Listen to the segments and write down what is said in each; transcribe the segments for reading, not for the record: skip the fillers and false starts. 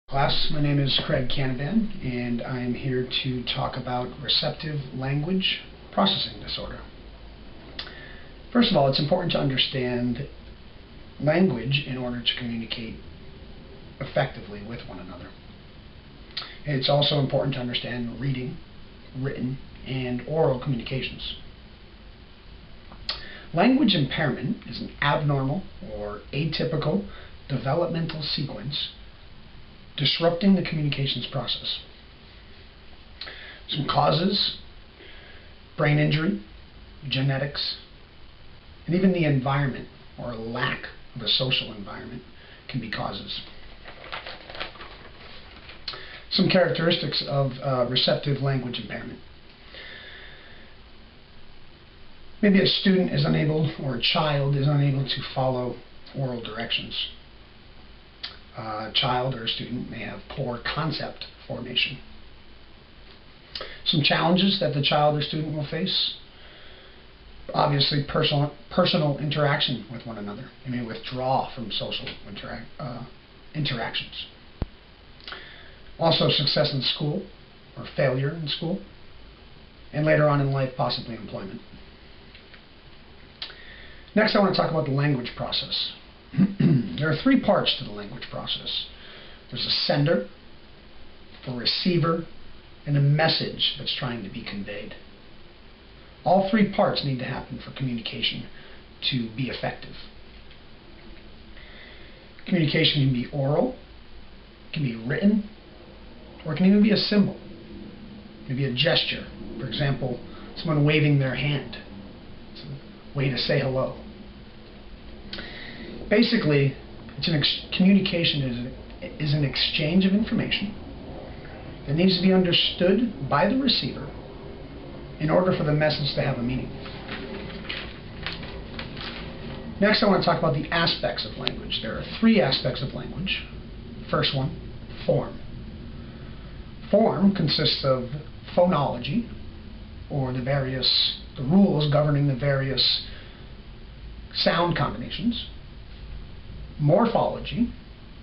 Class, my name is Craigcanavan, and I am here to talk about receptive language processing disorder. First of all, it's important to understand language in order to communicate effectively with one another. It's also important to understand reading, written, and oral communications. Language impairment is an abnormal or atypical developmental sequence disrupting the communications process. Some causes: brain injury, genetics, and even the environment or lack of a social environment can be causes. Some characteristics of receptive language impairment. Maybe a student is unable, or a child is unable to follow oral directions. A child or a student may have poor concept formation. Some challenges that the child or student will face: obviously personal interaction with one another. They may withdraw from social interactions. Also success in school or failure in school, and later on in life possibly employment. Next, I want to talk about the language process. There are three parts to the language process. There's a sender, a receiver, and a message that's trying to be conveyed. All three parts need to happen for communication to be effective. Communication can be oral, it can be written, or it can even be a symbol. It can be a gesture. For example, someone waving their hand. It's a way to say hello. Basically, communication is an exchange of information that needs to be understood by the receiver in order for the message to have a meaning. Next, I want to talk about the aspects of language. There are three aspects of language. First one, form. Form consists of phonology, or the rules governing the various sound combinations. Morphology,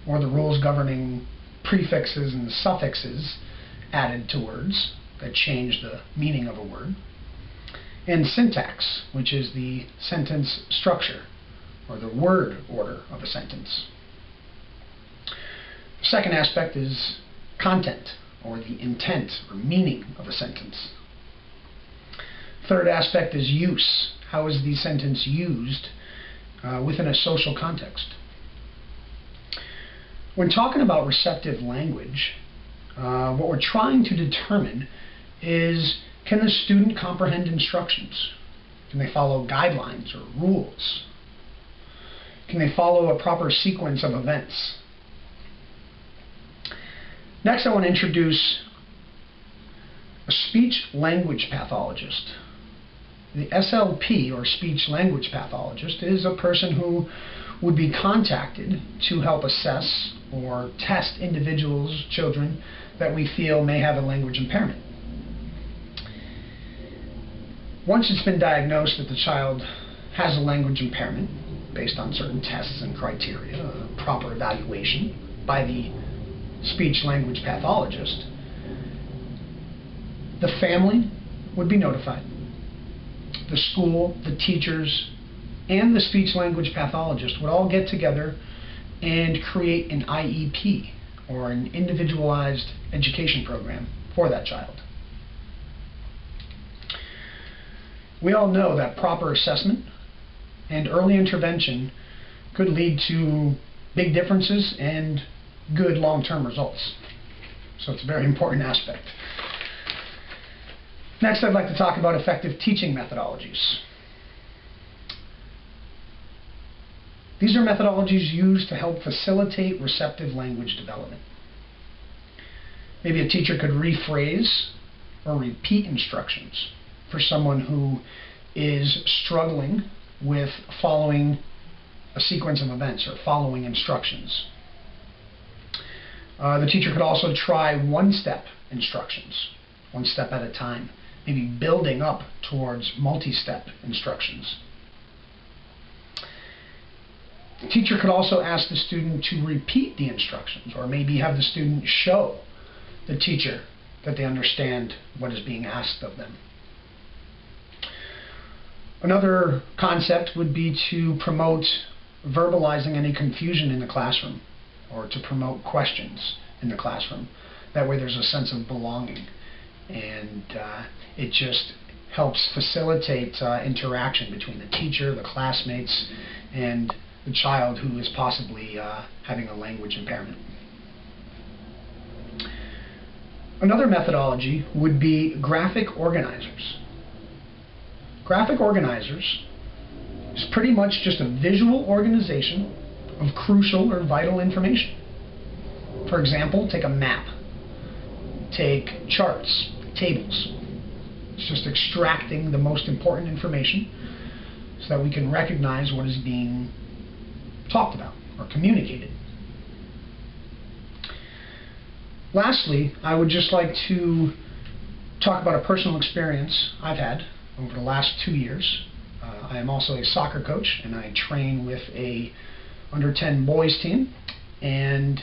or the rules governing prefixes and suffixes added to words that change the meaning of a word. And syntax, which is the sentence structure, or the word order of a sentence. The second aspect is content, or the intent or meaning of a sentence. Third aspect is use. How is the sentence used within a social context? When talking about receptive language, what we're trying to determine is, can the student comprehend instructions? Can they follow guidelines or rules? Can they follow a proper sequence of events? Next, I want to introduce a speech-language pathologist. The SLP, or speech-language pathologist, is a person who would be contacted to help assess or test individuals, children, that we feel may have a language impairment. Once it's been diagnosed that the child has a language impairment, based on certain tests and criteria, a proper evaluation by the speech-language pathologist, the family would be notified. The school, the teachers, and the speech-language pathologist would all get together and create an IEP, or an individualized education program, for that child. We all know that proper assessment and early intervention could lead to big differences and good long-term results. So it's a very important aspect. Next, I'd like to talk about effective teaching methodologies. These are methodologies used to help facilitate receptive language development. Maybe a teacher could rephrase or repeat instructions for someone who is struggling with following a sequence of events or following instructions. The teacher could also try one-step instructions, one step at a time, maybe building up towards multi-step instructions. The teacher could also ask the student to repeat the instructions, or maybe have the student show the teacher that they understand what is being asked of them. Another concept would be to promote verbalizing any confusion in the classroom, or to promote questions in the classroom. That way there's a sense of belonging, and it just helps facilitate interaction between the teacher, the classmates, and the child who is possibly having a language impairment. Another methodology would be graphic organizers. Graphic organizers is pretty much just a visual organization of crucial or vital information. For example, take a map, take charts, tables. It's just extracting the most important information so that we can recognize what is being talked about or communicated. Lastly, I would just like to talk about a personal experience I've had over the last 2 years. I am also a soccer coach, and I train with a under-10 boys team. And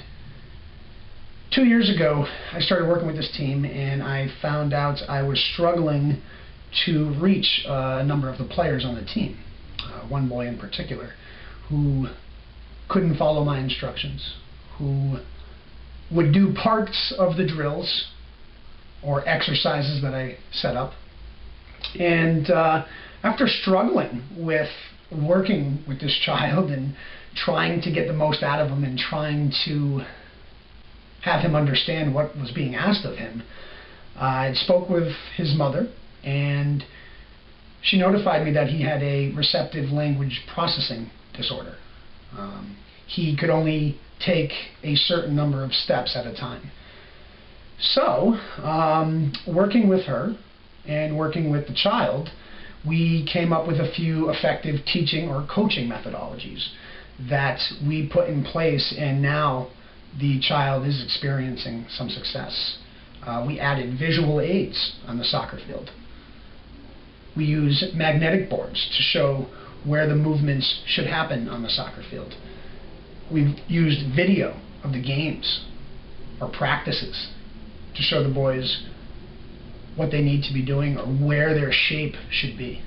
2 years ago, I started working with this team, and I found out I was struggling to reach a number of the players on the team. One boy in particular who couldn't follow my instructions, who would do parts of the drills or exercises that I set up. And after struggling with working with this child and trying to get the most out of him and trying to have him understand what was being asked of him, I spoke with his mother, and she notified me that he had a receptive language processing disorder. He could only take a certain number of steps at a time. So, working with her and working with the child, we came up with a few effective teaching or coaching methodologies that we put in place, and now the child is experiencing some success. We added visual aids on the soccer field. We use magnetic boards to show where the movements should happen on the soccer field. We've used video of the games or practices to show the boys what they need to be doing or where their shape should be.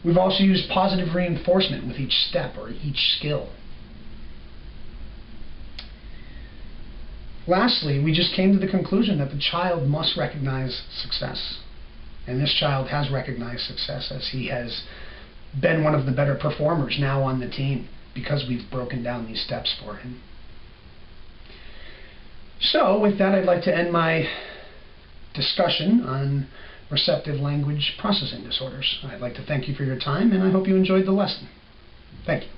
We've also used positive reinforcement with each step or each skill. Lastly, we just came to the conclusion that the child must recognize success. And this child has recognized success, as he has been one of the better performers now on the team because we've broken down these steps for him. So with that, I'd like to end my discussion on receptive language processing disorders. I'd like to thank you for your time, and I hope you enjoyed the lesson. Thank you.